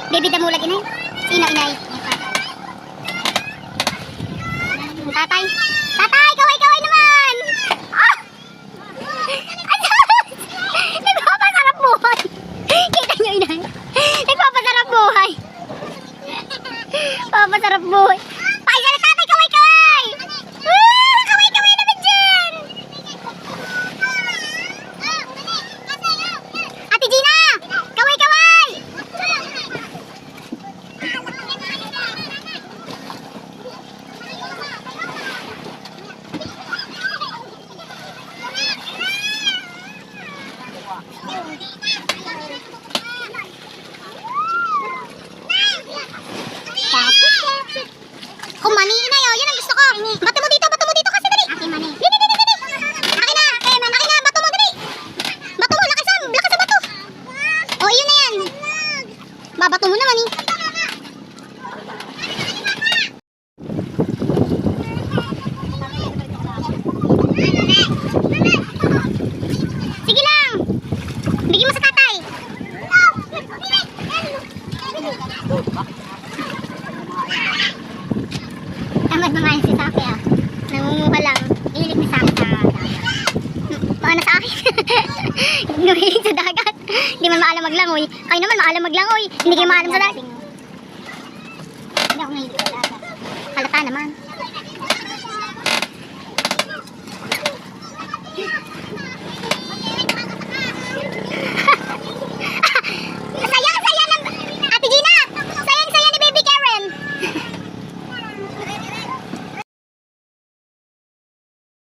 Baby damulag inay. Sino inay? Tatay. Tatay, kaway-kaway naman. Ah! Nagpapasarap buhay. Kita nyo inay. Nagpapasarap buhay. Papasarap buhay. Paisa na tatay, kaway-kaway. Kaway-kaway naman dyan. Ate Gina, kaway-kaway. Kung mani na yun, yan ang gusto ko. Bato mo dito kasi dali. Akin mani. Dali. Akin na, bato mo dali. Bato mo, lakas sa bato. O, yun na yan. Babato mo naman eh. Sige lang. Bigyan mo sa tatay. Tamad na nga yun si Saki ah. Nangunguha lang. Hilig ni Saki sa dagat. Paano sa akin? Hilig sa dagat. Hindi man maalam maglangoy. Kayo naman maalam maglangoy. Hindi kayo maalam sa dagat. Hindi ako mahilig sa dagat. Halata naman.